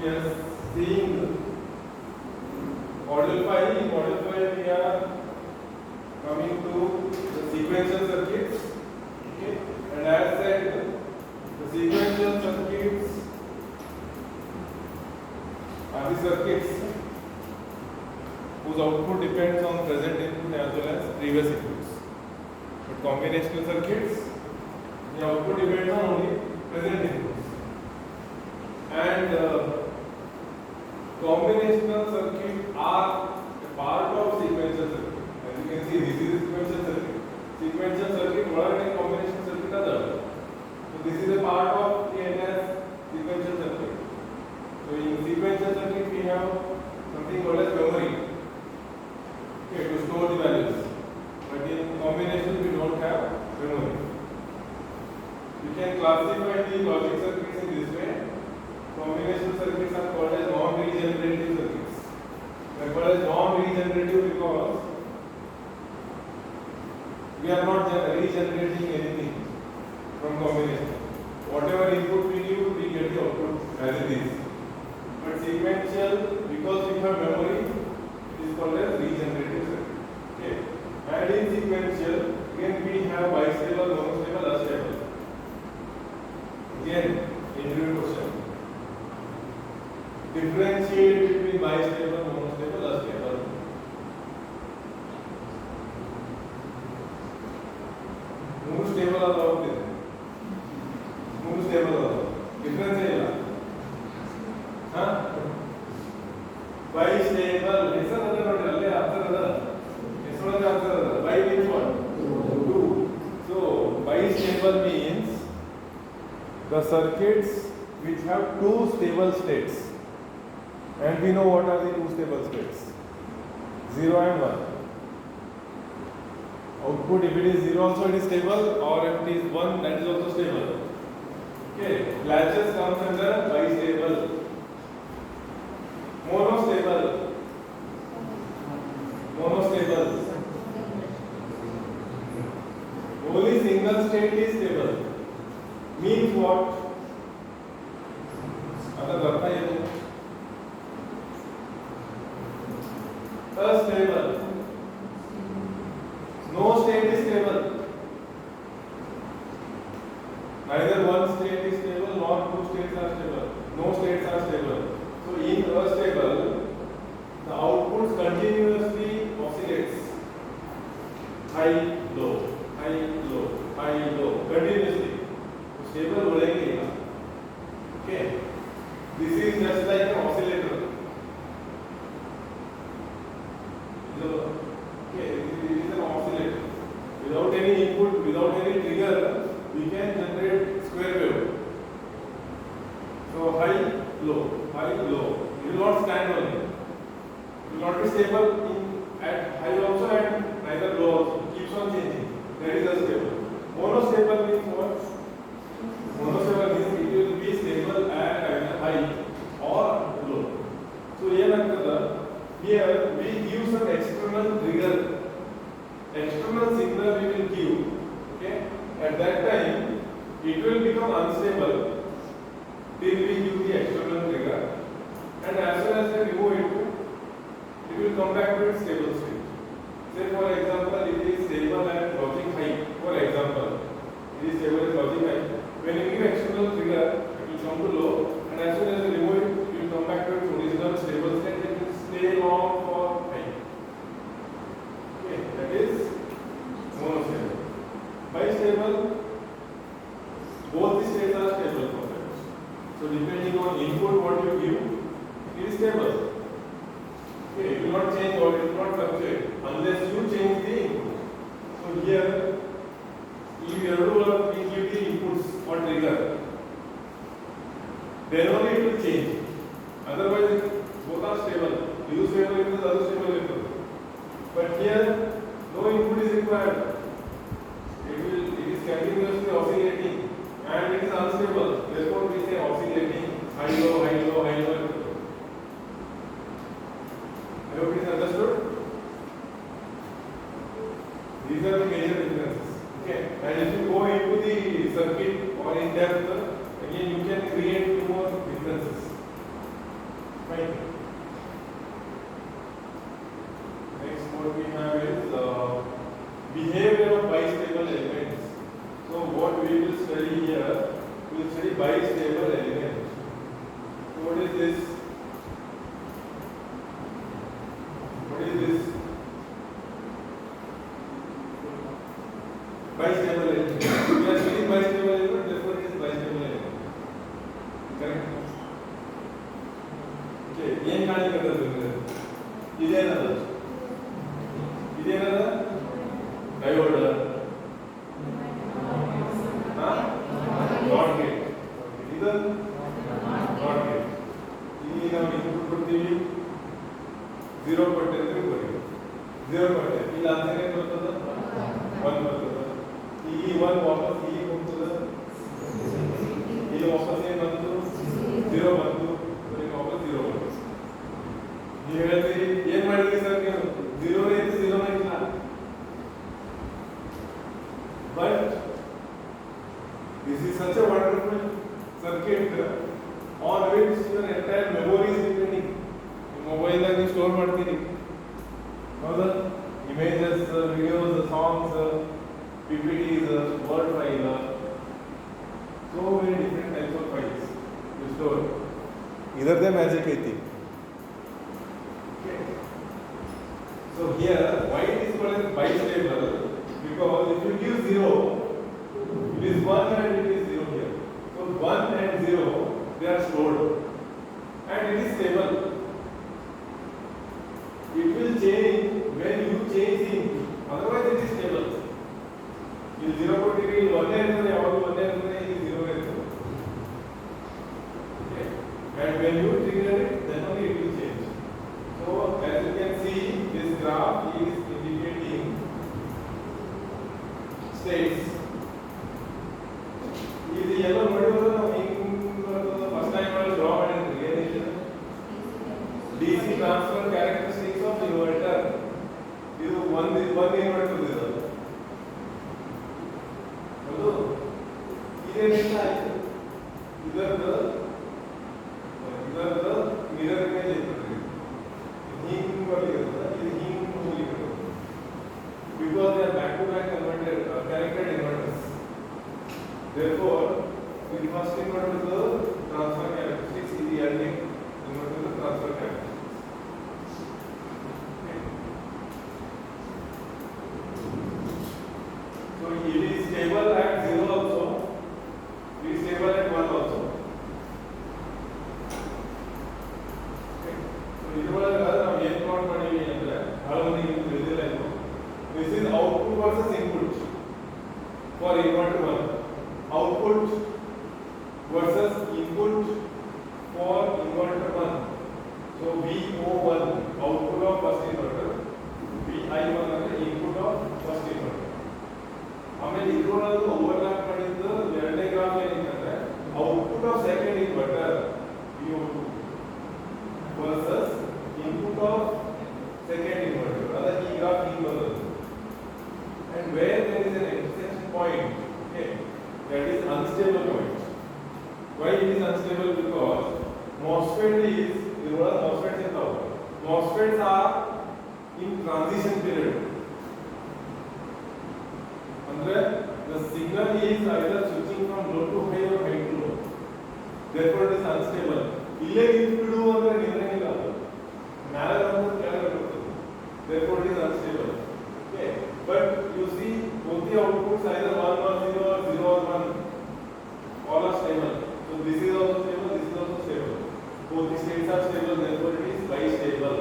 we are seeing module 5. In module 5 we are coming to the sequential circuits. Okay. And as said, the sequential circuits are the circuits whose output depends on present input as well as previous inputs. But combinational circuits, the output depends on only present inputs. And combinational circuits are a part of sequential circuit. As you can see, this is a sequential circuit. Sequential circuit, what are the combinational circuit other? So this is a part of the entire sequential circuit. So in sequential circuit we have something called as memory. Okay, to store the values. But in combination we don't have memory. We can classify the logic circuits in this way. Combinational circuits are called as non-regenerative circuits. They are called as non-regenerative because we are not regenerating anything from combination. Whatever input we give, we get the output as it is. But sequential, because we have memory, it is called as regenerative circuit. Okay. And in sequential, again we have bistable, monostable, astable. Again, interview question. Differentiate between bistable, monostable, astable. Mono stable are there. Mono stable are difference is bistable. Yes or no? Alle answer. Yes or no answer. Bi means what? Two. So bistable means the circuits which have two stable states. And we know what are the two stable states. 0 and 1. Output, if it is 0 also it is stable, or if it is 1 that is also stable. Okay, latches comes under bistable. Monostable. Monostable. Only single state is stable. Means what? Stable. No state is stable. Neither one state is stable nor two states are stable. No states are stable. So in astable, the output continuously oscillates. High, low, high, low, high, low, continuously. Stable होएंगे. Okay. This is just like an oscillator. Okay, it is an oscillator. Without any input, without any trigger, we can generate square wave. So high, low, high, low. It will not stand only. It will not be stable at high also and neither low also. It keeps on changing. That is unstable. Monostable means what? Monostable means it will be stable at either high or low. So here we give some external trigger, external signal we will give. Okay, at that time it will become unstable till we give the external trigger, and as soon as we remove it will come back to its stable state. Say for example, it is stable at logic high. For example, it is stable at logic high. When you give external trigger, it will come to low, and as soon as you remove it will come back to its original stable state. It will stay on for high. Okay, that is monostable. Bistable, both the states are stable for that. So depending on input what you give, it is stable. Okay, it will not change or it will not fluctuate unless you change the input. So here, if you give the inputs or trigger, then only it will change. Otherwise, both are stable. Use stable equals other stable equals. But here, no input is required. It is continuously oscillating and it is unstable. Therefore, we say oscillating, high low, high low, high low. I hope it is understood. These are the major differences. Okay. And if you go into the circuit or in depth, again you can create two more differences. Fine. Next what we have is behavior of bistable elements. So what we will study here, we will study bistable elements. So what is this? What is this? Bistable element. We are studying bistable element, therefore it is bistable element. Correct? Okay, ಏನು ಕಾಣಿಸ್ತದೆ ಇದೇನದು diode not gate ಇದು not gate ಇಲ್ಲಿ ನಾವು input ಕೊಡ್ತೀವಿ 0 ಕೊಟ್ಟೆ ಅಂದ್ರೆ ಬರೀ 0 ಕೊಟ್ಟೆ ಇಲ್ಲ ಅಂದ್ರೆ ಏನು ಬರ್ತದೆ 1 ಬರ್ತದೆ ಇಲ್ಲಿ 1 ವಾಪಸ್ ಇಲ್ಲಿ ಹೋಗ್ತದೆ ಇಲ್ಲಿ ವಾಪಸ್ ಏನು ಬಂತು 0 ಬಂತು ಬರೀ ವಾಪಸ್ 0 ಬಂತು ನೀವು ಹೇಳ್ತೀರಿ ಏನು ಮಾಡಿದ್ರಿ ಸರ್ ನೀವು 0 ನೇ 0 ನೇ ಇಲ್ಲ but this is such a wonderful circuit on which your entire memory is depending. Mobile ನಲ್ಲಿ ಸ್ಟೋರ್ ಮಾಡ್ತೀರಿ ಹೌದಾ images videos songs PPTs word file so many different types of files you store ಇದರದೇ magic ಐತಿ so here why it is called as bistable because if you give 0 it is 1 and it is 0 here so 1 and 0 they are stored and it is stable it will change when you change the input otherwise it is stable you 0 ಕೊಟ್ಟಿರಿ 1 ಇರ್ತದೆ ಯಾವಾಗಲೂ 1 ಇರ್ತದೆ ಇಲ್ಲಿ 0 ಇರ್ತದೆ okay and when you trigger it then only it will change so as you can see this graph is indicating states ಇದು ಎಲ್ಲ ನೋಡಿದ್ರೆ ನಾವು ಹಿಂಗೆ ಫಸ್ಟ್ ಟೈಮ್ ಅಲ್ಲಿ ಡ್ರಾ ಮಾಡಿದ್ವಿ ಏನಿದೆ DC transfer characteristics of inverter ಇದು ಒಂದು ಇನ್ವರ್ಟರ್ ಇದೆ ಹೌದು ಇದೇನಿಲ್ಲ ಆಯ್ತು ಇದರದ್ದು ಮಿರರ್ ಇಮೇಜ್ ಇರ್ತದೆ ಹಿಂಗೆ ಬರ್ಲಿಕ್ಕೆ ಇದು ಹಿಂಗೆ ಹೋಗ್ಲಿಕ್ಕೆ because they are back to back converted connected inverters therefore in first inverter the transfer characteristics in the ending inverter the transfer characteristics okay. So it is stable at 0 also it is stable at 1 also okay. So ಇದರೊಳಗೆ ನಾವು ಏನು plot ಮಾಡಿವಿ ಅಂದ್ರೆ ಬಹಳ ಮಂದಿಗೆ ತಿಳಿದಿಲ್ಲ ಇದು this is output versus input for inverter 1 output versus input for inverter 1 so VO1 output of first inverter VI1 ಅಂದ್ರೆ input of first inverter ಆಮೇಲೆ ಇದರೊಳಗೆ ಓವರ್ಲ್ಯಾಪ್ ಮಾಡಿದ್ದು ಎರಡನೇ ಗ್ರಾಫ್ ಏನಿದೆ output of second inverter VO2 versus input of second inverter ಅದ ಈ graph ಹಿಂಗೆ ಬರ್ತದೆ and where there is an intersection point okay that is unstable point why it is unstable because MOSFET is MOSFETs in power MOSFETs are in transition period andre the signal is either switching from low to high or high to low therefore it is unstable ille ಇಟ್ಬಿಡು ಅಂದ್ರೆ ನಿಲ್ಲಂಗಿಲ್ಲ ಅದು ಮೇಲೆ ಬಂದು ಕೆಳಗೆ ಬರ್ತದೆ therefore it is unstable okay but you see both the outputs either 1 or 0 or 0 or 1 all are stable so this is also stable this is also stable both the states are stable therefore it is bistable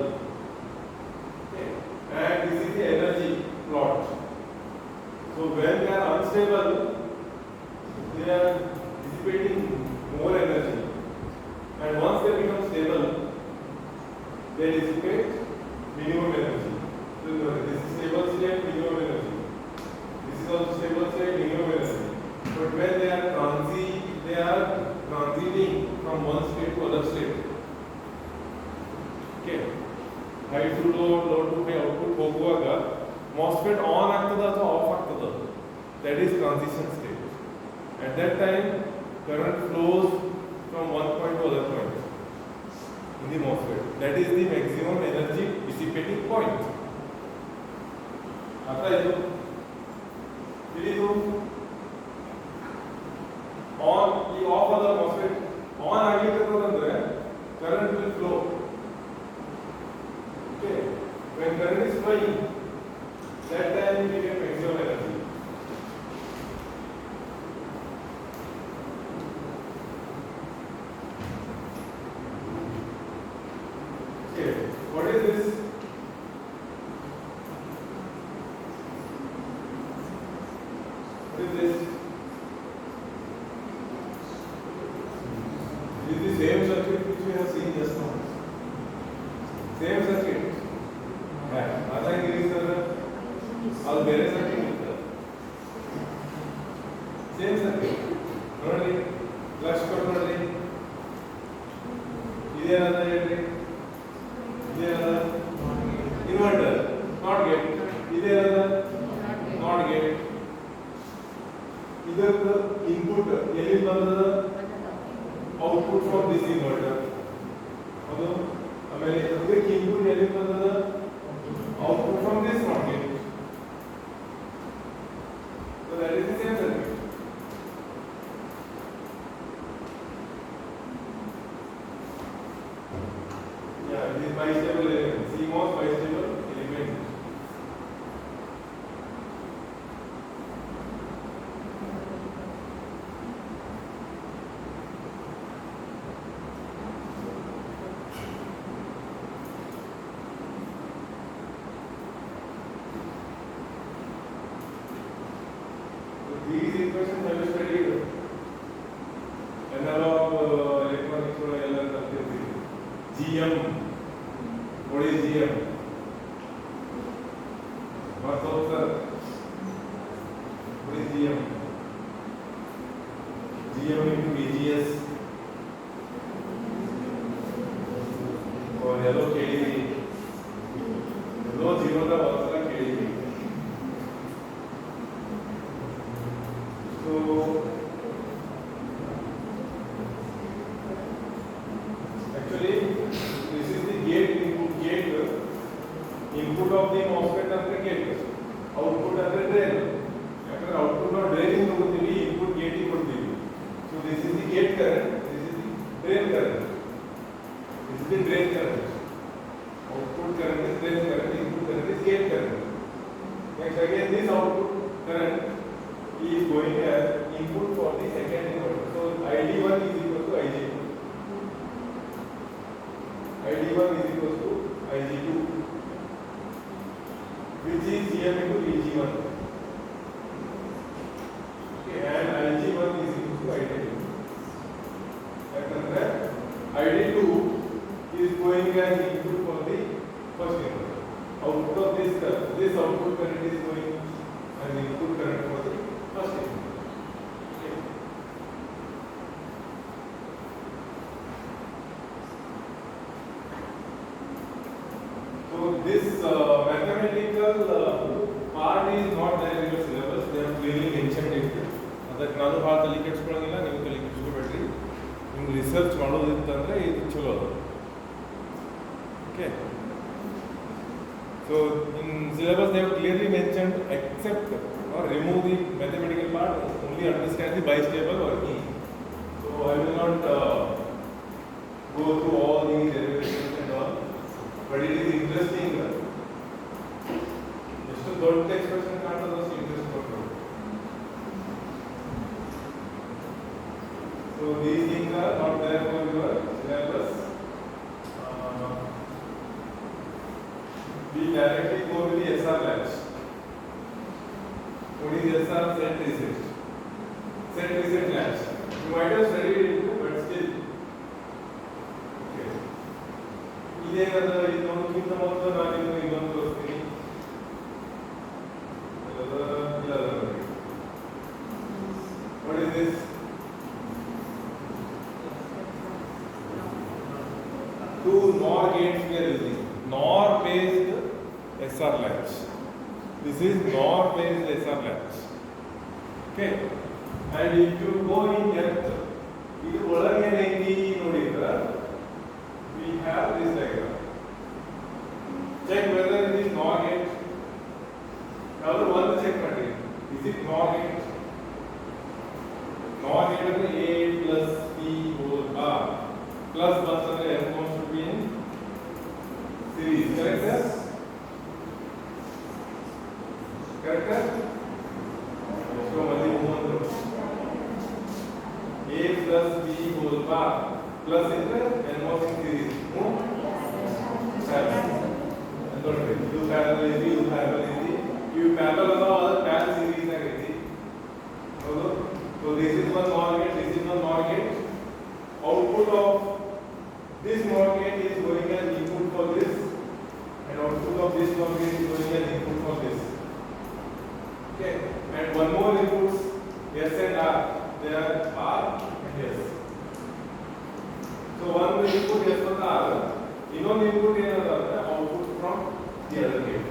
okay and this is the energy plot so when they are unstable they are dissipating more energy and once they become stable they dissipate minimum energy so this is stable state minimum energy this is also stable state minimum energy but when they are transiting from one state to other state okay high to low low to high output ಹೋಗುವಾಗ MOSFET on ಆಗ್ತದ ಅಥವಾ of ಆಗ್ತದ that is transition state at that time current flows from one point to other point in the MOSFET That is the maximum energy dissipating point. आता है on the off of the MOSFET on ಆಗಿರ್ತದಂದ್ರೆ current will flow. Okay, when current is flowing, that time we get maximum energy. Okay, what is this? What is this? This is the same circuit which we have seen just now. Same circuit. Yeah. Other is all various circuit. Same circuit. Nodi, Latch nodi. Ide another entry. Ide another inverter, not gate. Ide another not gate. Either the input, any one of the output from this inverter. Although, I mean, the input any one of the output from this not gate. So that is the same circuit. Yeah, it is bistable element. CMOS bistable element. These equations have been studied. Analog electronics or GM. What is GM? What is GM? GM into VGS or yellow KDB. Yellow zero का मतलब KDB. So actually this is the gate input of the MOSFET under gate, output under drain. After output or draining होती input gate होती है. So this is the gate current, this is the drain current. This is the drain current. Output current is drain current, input current is gate current. Next again this output current is going as input for the second inverter. So ID1 is equal to IG2. ID1 is equal to IG2, which is GM into VG1. Okay, and IG1 is equal to ID2. That ID2 is going as input for the first inverter. Output of this output current is going as input current for the first inverter. So this mathematical part is not there in your syllabus. They have clearly mentioned it. ಅದಕ್ಕೆ ನಾನು ಭಾಳ ತಲೆ ಕೆಡಿಸ್ಕೊಳ್ಳೋಂಗಿಲ್ಲ, ನೀವು ತಲೆ ಕೆಡಿಸ್ಕೋಬೇಡ್ರಿ. ನಿಮ್ಗೆ research ಮಾಡೋದಿತ್ತಂದ್ರೆ ಇದು ಚಲೋ ಅದು. Okay. So in syllabus they have clearly mentioned accept or remove the mathematical part, only understand the bistable working. So I will not go through all these derivations and all. But it is interesting. Just to don't the expression can't also interest for you. So these things are not there for your syllabus. We directly go with the SR latch. What is SR? Set reset. Set reset latch. You might have studied it, but still. ಇದೇನದ ಇನ್ನೊಂದಕ್ಕಿಂತ ಮೊದಲು ನಾನು ಇನ್ನೊಂದು ತೋರಿಸ್ತೀನಿ. What is this? Two NOR gates we are using. NOR based SR latch. This is NOR based SR latch. Okay. And if you go in depth, ಇದು ಒಳಗೆ ಹೆಂಗಿ ನೋಡಿದ್ರ we have this diagram. NOR gate. NOR gate ಅಂದ್ರೆ A plus P whole bar plus 1 ಅಂದ್ರೆ F1 should be in series. Correct sir? Correct sir? So mali move A plus B whole bar plus into N1 in series. Move? Parallel. You parallel easy, you parallel easy. You parallel or parallel series agadi. So this is one NOR gate, this is one NOR gate. Output of this NOR gate is going as input for this, and output of this NOR gate is going as input for this. Okay, and one more inputs S and R. They are R and S. So one input S and R. ಇನ್ನೊಂದು input ಏನಂದ್ರೆ output from the other gate.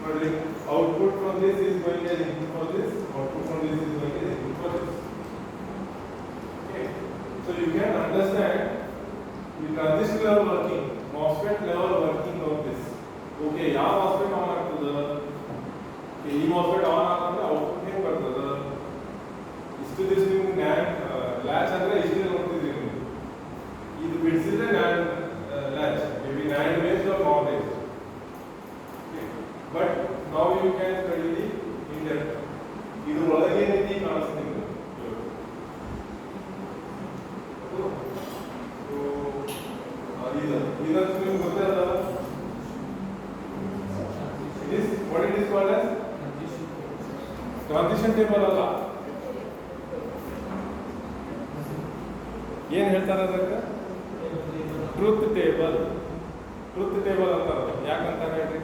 ನೋಡಿ output from this is going as input for this, output from this is going as input for this. Okay, so you can understand the transistor level working, MOSFET level working of this. Okay, ಯಾವ MOSFET on ಆಗ್ತದ, ಈ MOSFET on ಆಗ್ತಂದ್ರೆ output ಹೇಗೆ ಬರ್ತದ, ಇಷ್ಟು ದಿವಸ ನಿಮ್ಗೆ latch ಅಂದ್ರೆ ಇಷ್ಟು ನೋಡ್ತಿದ್ರಿ ನೀವು, ಇದು ಬಿಡಿಸಿದ್ರೆ latch maybe NAND based or NOR based. But now you can study the in-depth. ಇದು ಒಳಗೆ ರೀತಿ ಕಾಣಿಸ್ತಿದೆ. ಇದನ್ನು ನಿಮಗೆ ಗೊತ್ತಾಗಲ್ಲ. What it is called as transition table ಅಲ್ಲ. ಏನು ಹೇಳ್ತಾರೆ ಅದಕ್ಕೆ? Truth table. ಟ್ರೂತ್ ಟೇಬಲ್ ಅಂತಾರೆ. ಯಾಕಂತಾರೆ ಹೇಳ್ರಿ?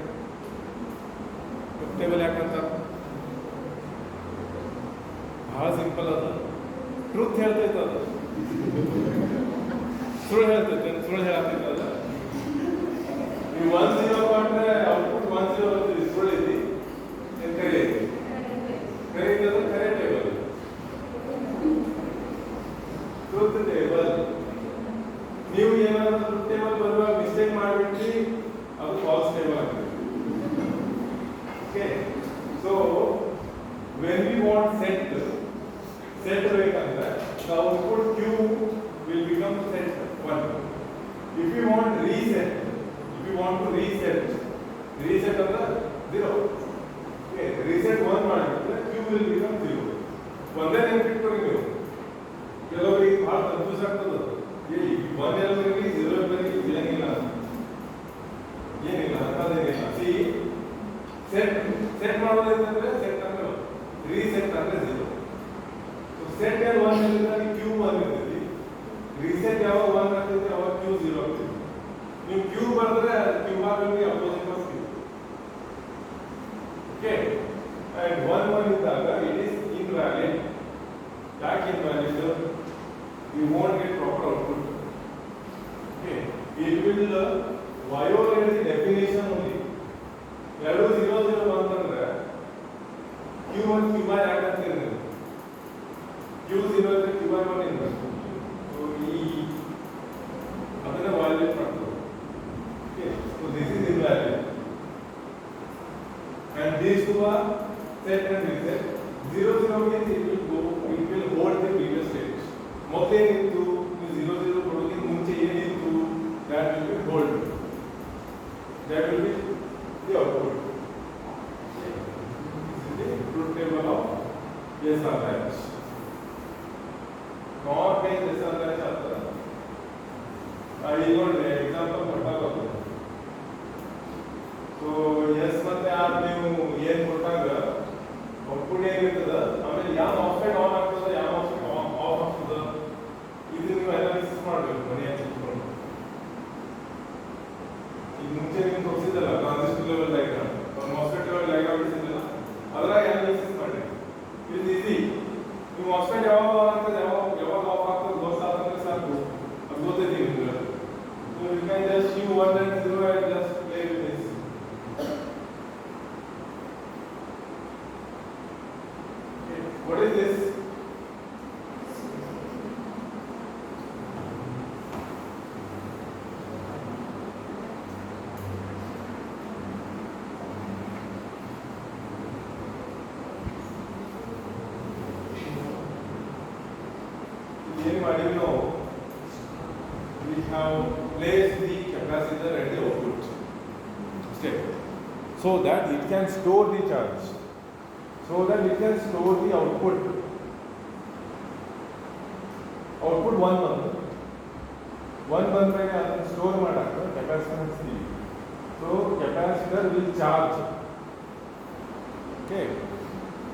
ಟ್ರೂತ್ ಟೇಬಲ್ ಯಾಕಂತಾರೆ? ಬಹಳ ಸಿಂಪಲ್ ಅದ. ಟ್ರೂತ್ ಹೇಳ್ತೈತೆ ಅದು, ಸುಳ್ಳು ಹೇಳ್ತೈತೆ, ಸುಳ್ಳು ಹೇಳತ್ತೈತಲ್ಲ. ನೀವು 1 0 ಕೊಟ್ಟರೆ ಔಟ್ಪುಟ್ 1 0 ಬರ್ತೀವಿ, ಸುಳ್ಳು ಐತಿ ಏನು ಕರೆ ಐತಿ? ಕರೆ ಇದ್ದದ ಕರೆ ಟೇಬಲ್. Truth table. ನೀವು ಏನಾದರೂ ಟ್ರೂತ್ ಟೇಬಲ್ ಬರುವಾಗ ಮಿಸ್ಟೇಕ್ ಮಾಡಿಬಿಟ್ರಿ, ಅದು ಫಾಲ್ಸ್ ಟೇಬಲ್ ಆಗ್ತದೆ. Okay, so when we want set ಬೇಕಂದ್ರೆ the output Q will become set 1. If you want reset, reset ಅಂದ್ರೆ 0. Okay, reset 1 ಮಾಡಿದ್ರೆ Q will become 0. ಒಂದೇ ನೆನಪಿಟ್ಕೊಳ್ಳಿ ನೀವು. ಕೆಲವರಿಗೆ ಬಹಳ ಕನ್ಫ್ಯೂಸ್ ಆಗ್ತದೆ. ಈ 1 ಎಲ್ಲರಿಗೆ 0 ಎಲ್ಲರಿಗೆ ಇರಂಗಿಲ್ಲ, ಏನಿಲ್ಲ ಅಂತದೇನಿಲ್ಲ. ಸಿ ಸೆಟ್ ಮಾಡೋದಂದ್ರೆ ಸೆಟ್ ಅಂದ್ರೆ ರೀಸೆಟ್ ಅಂದ್ರೆ 0. ಸೊ ಸೆಟ್ ಯಾವಾಗ 1 ಇರ್ತದೆ Q 1 ಇರ್ತದೆ, ರೀಸೆಟ್ ಯಾವಾಗ 1 ಆಗ್ತದೆ ಅವಾಗ Q 0 ಆಗ್ತದೆ. ನೀವು Q ಬರೆದ್ರೆ Q ಆಗಿ opposite of Q. Okay, and 1 1 ಇದ್ದಾಗ ಇಟ್ ಇಸ್ ಇನ್ವ್ಯಾಲಿಡ್. ಯಾಕೆ invalid? You won't get proper output. Okay, it will violate the definition only. 2 0 0 ಬಂತಂದ್ರೆ Q1 Q1 ಯಾಕಂತೀರಿ? Q0 ಅಂದ್ರೆ Q1 ಇಂದ ಸೊ ಈ ಅದನ್ನ ವ್ಯಾಲ್ಯೂ ಮಾಡ್ತಾರೆ. Okay, so this is invalid, and these two are set and reset. 0 0 means it will hold the previous state. ಮೊದಲೇನಿತ್ತು 0 0 ಕೊಡೋಕೆ ಮುಂಚೆ ಏನಿತ್ತು, that will be hold, that will be the output. Okay, this is the truth table of yes or latch. NOR based yes or latch ಆಗ್ತದೆ. ಈಗ ನೋಡ್ರಿ example ಕೊಟ್ಟಾಗ, so S ಮತ್ತೆ R ನೀವು ಏನು ಕೊಟ್ಟಾಗ ಔಟ್ಪುಟ್ ಏನಿರ್ತದ, ಆಮೇಲೆ ಯಾವ MOSFET ಆನ್ ಆಗ್ತದೆ, ಯಾವ MOSFET ಆಫ್ ಆಗ್ತದೆ, ಇದು ನೀವು ಅನಾಲಿಸಿಸ್ ಮಾಡಬೇಕು ಮನೆಯಲ್ಲಿ ಕೂತ್ಕೊಂಡು. ಈಗ ಮುಂಚೆ ನೀವು ತೋರಿಸಿದ್ದಲ್ಲ transistor level diagram, MOSFET level diagram ಬಿಡಿಸಿದ್ದಲ್ಲ, ಅದ್ರಾಗ ಅನಾಲಿಸಿಸ್ ಮಾಡಿ. ಇದು ಈಸಿ. ನೀವು MOSFET ಯಾವಾಗ ಆನ್ ಆಗ್ತದೆ, ಯಾವಾಗ ಆಫ್ ಆಗ್ತದೆ ಗೊತ್ತಾದ್ರೆ ಸಾಕು, ಅದು ಗೊತ್ತೈತಿ ನಿಮ್ಗೆ. So you can just use 1 and 0 and just play with this. Okay, what is this? ಏನು ಮಾಡಿವಿ ನಾವು we have placed the capacitor at the output step so that it can store the charge, so that it can store the output 1 month ಮೇಲೆ ಅದನ್ನು store ಮಾಡಕ್ಕೆ capacitor ಹಚ್ತೀವಿ. So capacitor will charge, okay,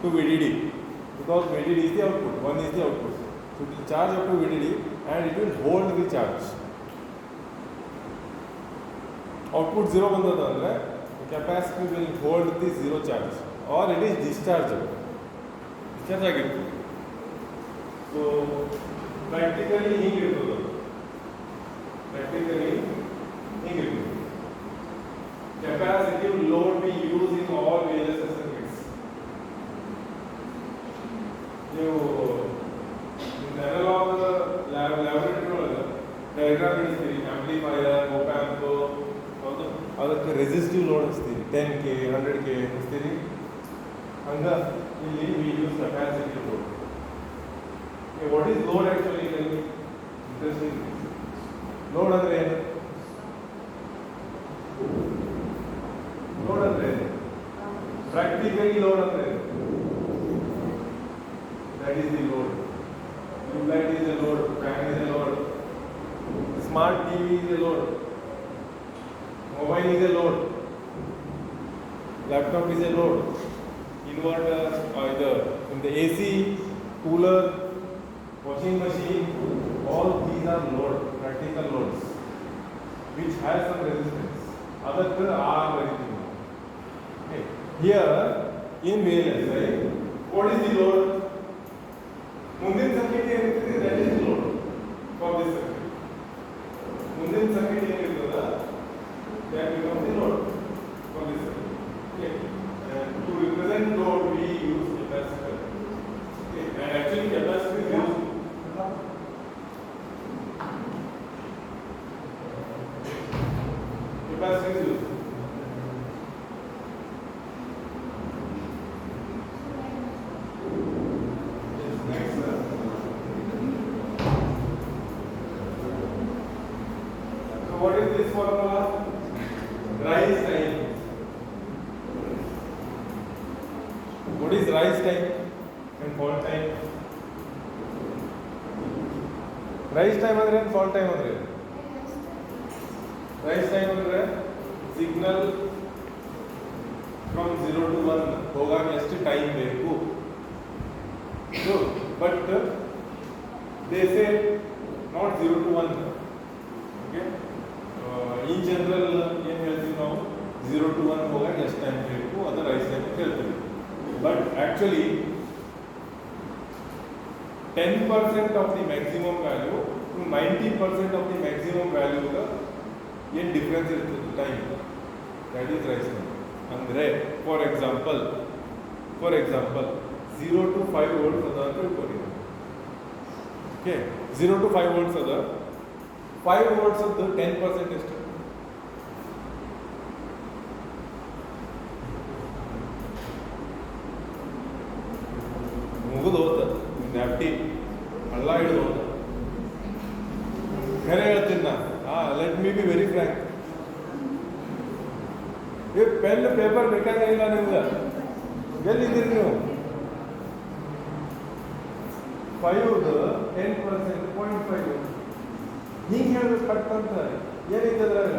to VDD because VDD is the output, 1 is the output, so it will charge up to VDD and it will hold the charge. Output 0 ಬಂದದ ಅಂದರೆ capacitor will hold the 0 charge or it is discharge ಆಗಿರ್ತದೆ. So practically ಹೀಗಿರ್ತದೆ, capacitive load we use in all VLSI circuits. ನೀವು analogue laboratory ಒಳಗೆ diagram ಇಡ್ತೀರಿ, amplifier op amp ಅದಕ್ಕೆ resistive load ಹಚ್ತೀರಿ, 10K 100K ಹಚ್ತೀರಿ. ಹಂಗ ಇಲ್ಲಿ we use capacitive load. Okay, what is load actually? Interesting. Load ಅಂದ್ರೆ ಏನು? ಲೋಡ್ ಅಂದ್ರೆ ಪ್ರಾಕ್ಟಿಕಲಿ ಲೋಡ್ ಅಂದ್ರೆ that is the load. Tube is a load, fan is a load, smart TV is a load, mobile is a load, laptop is a load, inverter either in the AC, cooler, washing machine, all these are load, practical loads which has some resistance. Adakku R variety. Okay. Here in VLSI, what is the load? Mundin circuit ಏನಿರ್ತದೆ, that is the load for this circuit. Mundin circuit ಏನಿರ್ತದ, that becomes the load for this circuit. Okay. And to represent load, we use capacitor. Okay. And actually capacitor is used. Capacitor is used. What is this formula? Rise time. What is rise time and fall time? Rise time andre and fall time andre. Rise time andre signal from 0 to 1 ಹೋಗಾಗ ಎಷ್ಟು time ಬೇಕು. So, but they say not 0 to 1. Okay. In general ಏನು ಹೇಳ್ತೀವಿ ನಾವು, 0 to 1 ಹೋಗಾಗ ಎಷ್ಟು time ಬೇಕು ಅದರ ರೈಸ್ ಟೈಮ್ ಹೇಳ್ತೀವಿ. But actually 10% of the maximum value to 90% of the maximum ವ್ಯಾಲ್ಯೂಗೆ ಏನು ಡಿಫ್ರೆನ್ಸ್ ಇರ್ತದೆ time, that is rise time. ಅಂದರೆ ಫಾರ್ ಎಕ್ಸಾಂಪಲ್ 0 to 5 volts ಅದ ಅಂತ ತಿಳ್ಕೊಳ್ಳಿ. ಓಕೆ, 0 to 5 volts ಅದ, 5 volts ಅದು 10% ಎಷ್ಟು? ಮುಗಿದು ಹೋದ ನ್ಯಾಪ್ಟಿ ಹಳ್ಳ ಹಿಡಿದು ಹೋದ. ಖರೆ ಹೇಳ್ತೀನಿ ನಾನು, let me be very frank. Pen paper ಬೇಕಾಗಿಲ್ಲ ನಿಮ್ಗೆ, ಎಲ್ಲಿದ್ದೀರಿ ನೀವು? 5ದು 10%, 0.5 ಹಿಂಗೆ ಹೇಳ್ಬೇಕು ಕಟ್ ಅಂತ ಏನೈತೆ ಅದ್ರಾಗ?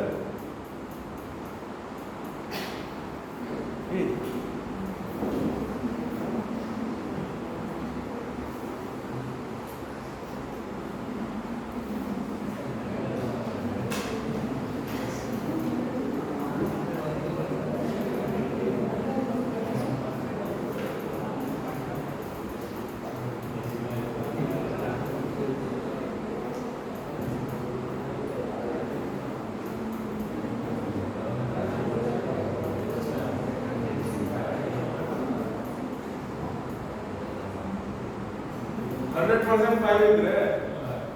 $100% 5 ಇದ್ರೆ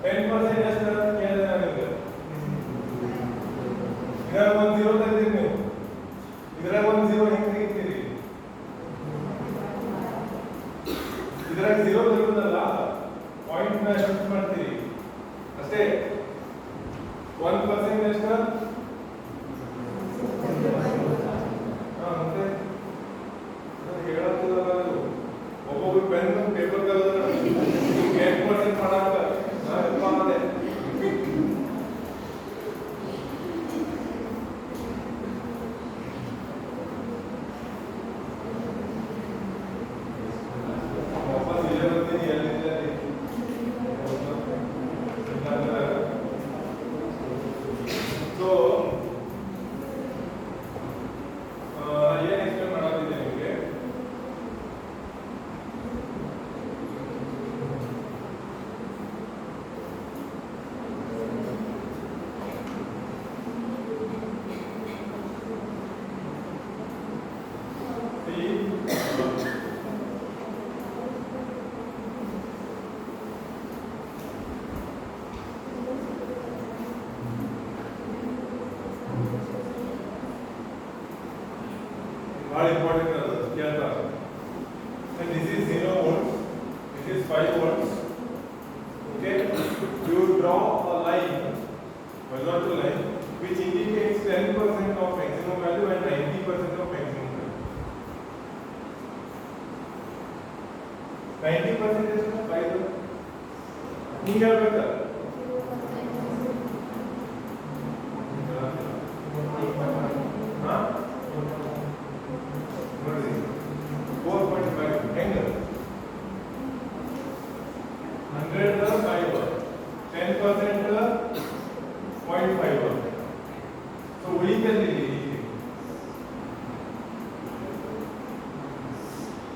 10% ಎಷ್ಟು ಕೇಳಿದ್ರೆ ನನಗೆ ಇದ್ರಾಗ ಒಂದು 0 ತೆಗೆದಿರಿ ನೀವು, ಇದ್ರಾಗ ಒಂದು 0 ಹೆಂಗೆ ತೆಗಿತೀರಿ? ಇದ್ರಾಗ 0 ತೆಗೆದಲ್ಲ, ಪಾಯಿಂಟ್ನ ಶಿಫ್ಟ್ ಮಾಡ್ತೀರಿ, ಭಾಳ ಇಂಪಾರ್ಟೆಂಟ್ ಅದು ಕೇಳ್ತಾರೆ. And this is 0 volts, this is 5 volts. Okay, you draw a line, horizontal line, which indicates 10% of maximum value and 90% of maximum value. 90% is not 5. You have better. Huh? 4.5 angle. 100 the 5 volt. 10% the 0.5 volt. So we can really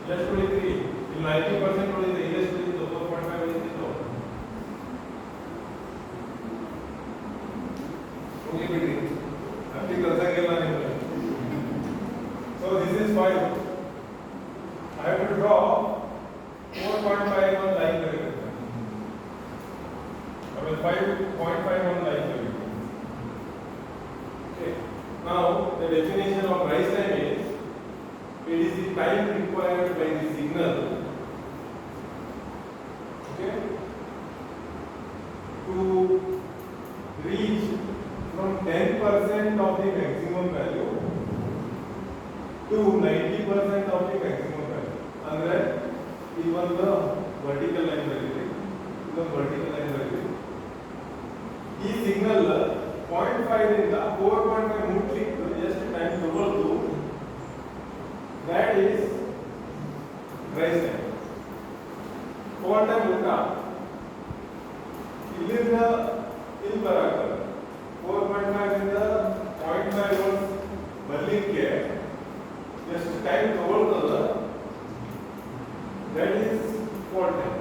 just 23. In 90% only the just 4.5 is the low. Okay, pretty. After so this is 5. I have to draw 4.5 on line. I mean 5.5 on line. Okay. Now the definition of rise time is it is the time required by the signal, okay, to reach from 10% of the maximum value to 90% of the maximum value. Andre even the vertical line value, the vertical line value. This signal 0.5 ಇಂದ 4.5 ಮುಟ್ಲಿಕ್ಕೆ ಎಷ್ಟು time ತಗೊಳ್ತು, that is rise time. Over time ಉಲ್ಟಾ ಇಲ್ಲಿಂದ ಇಲ್ಲಿ ಬರಕ 4.5 ಇಂದ 0.5 volts ಬರ್ಲಿಕ್ಕೆ ಎಷ್ಟು time ತಗೊಳ್ತದ, that is fall time.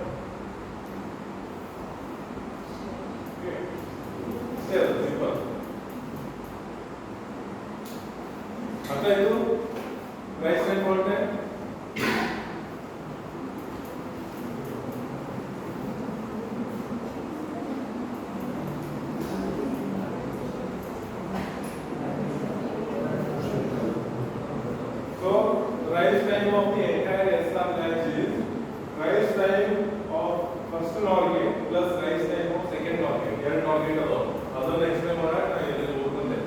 Okay, simple. ಅರ್ಥ ಆಯ್ತು? rise time, fall time. So rise time of the entire SR latch is rise time of first NOR gate plus rise time of second NOR gate. ಎರಡು NOR gate ಅದಾವ. ಅದನ್ನ explain ಮಾಡಾಕ ನಾನು ಇದನ್ನ ಓದ್ಕೊಂಡೆ.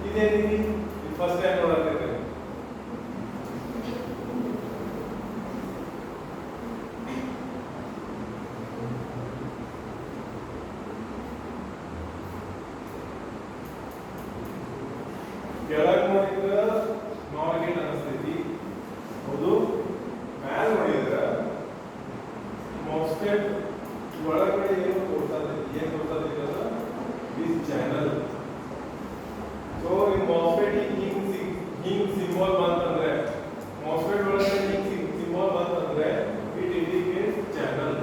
ಇದೇನಿದೆ first time ನೋಡಾಕತ್ತೀರಿ. ಕೆಳಗೆ ನೋಡಿದ್ರೆ ನಾರ್ gate ಅನಿಸ್ತೈತಿ, ಹೌದು. ಮ್ಯಾಲ ನೋಡಿದ್ರೆ ಮಾಸ್ಫೆಟ್ ಒಳಗಡೆ ಏನು ಕೊಡ್ತೈತಿ ಅಂದ್ರೆ this channel. So in MOSFET ಹಿಂಗ್ ಸಿಂಬಲ್ ಬಂತಂದ್ರೆ, ಮಾಸ್ಫೆಟ್ ಒಳಗಡೆ ಹಿಂಗ್ ಸಿಂಬಲ್ ಬಂತಂದ್ರೆ it indicates channel.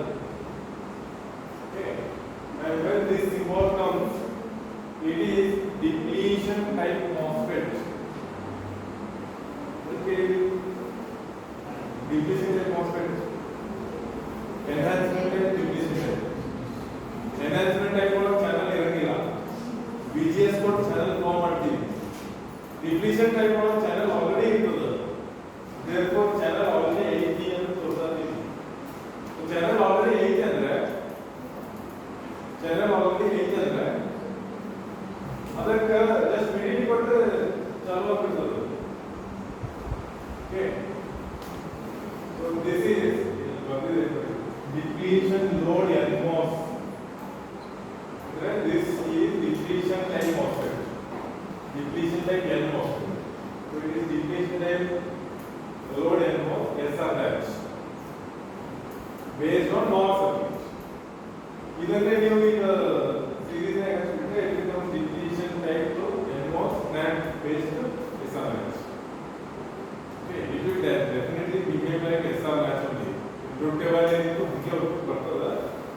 Okay, and when this symbol comes, it is depletion type MOSFET. Okay, depletion type MOSFET, enhancement type, depletion type. Enhancement type ಒಳಗೆ channel ಇರಂಗಿಲ್ಲ, VGS ಕೊಟ್ಟು channel form ಮಾಡ್ತೀವಿ. depletion type ಒಳಗೆ channel already ಇರ್ತದೆ, therefore channel already ಐತಿ ಅಂತ ತೋರಿಸ್ತೀವಿ. So channel already ಐತಿ ಅಂದ್ರೆ ಅದಕ್ಕೆ ಜಸ್ಟ್ ಮಿನಿಟ್ ಕೊಟ್ಟರೆ ಚಾಲು ಆಗ್ಬಿಡ್ತದೆ. Okay, so this is depletion load NMOS. This is depletion type MOSFET. Depletion type NMOS. So it is depletion type load NMOS SR latch based on NOR circuit. ಇದನ್ನೇ ನೀವು ಈಗ series ಆಗಿ ಹಚ್ಚಿಬಿಟ್ರೆ it becomes depletion type to NMOS NAND based SR latch. Okay, it will definitely behave like SR latch only. Rootable into hike ಬರ್ತದೆ.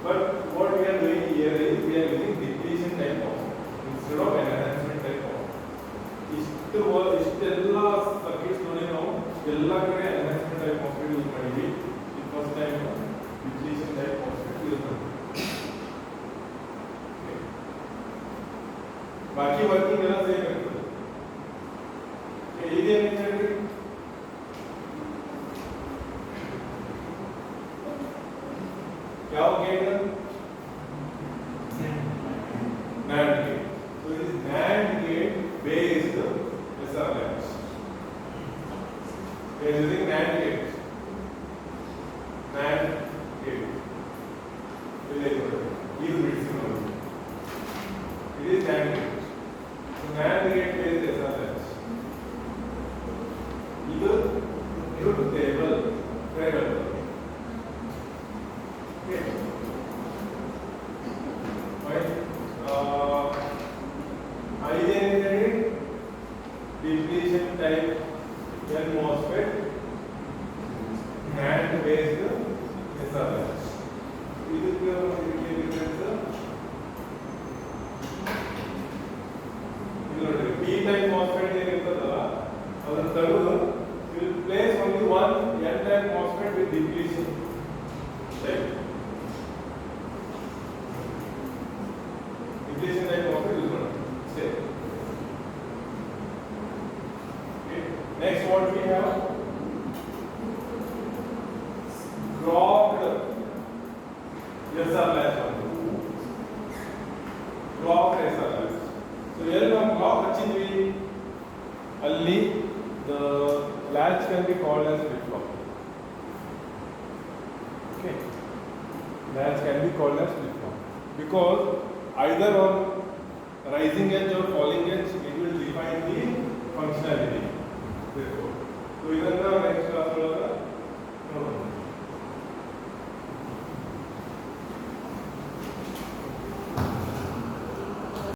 But what we are doing here is we are using depletion type MOSFET instead of enhancement type MOSFET. ಇಷ್ಟೆಲ್ಲ circuits ನೋಡಿ ನಾವು ಎಲ್ಲ ಕಡೆ enhancement type MOSFET use ಮಾಡಿದ್ವಿ. First time depletion type MOSFET use ಮಾಡಿದ್ವಿ. ಬಾಕಿ working ಎಲ್ಲ ಸೇಮ್ ಇರ್ತದೆ. ಇದೇನು ಹೇಳ್ರಿ, ಯಾವ gate? NAND gate. So it is NAND gate based SR latch. We are using NAND gate. NAND gate. These bits in all. It is NAND gate. So NAND gate based SR latch. This table. Okay. Right. Identity depletion type N MOSFET NAND based SR latch. P type MOSFET will place only one N type MOSFET with depletion type. Depletion type MOSFET is not. Okay. Next, what we have? Clocked SR latch. Clocked SR latch. So here we clock hachidvi alli the latch can be called as flip flop. Okay. Latch can be called as flip flop because either on rising edge or falling edge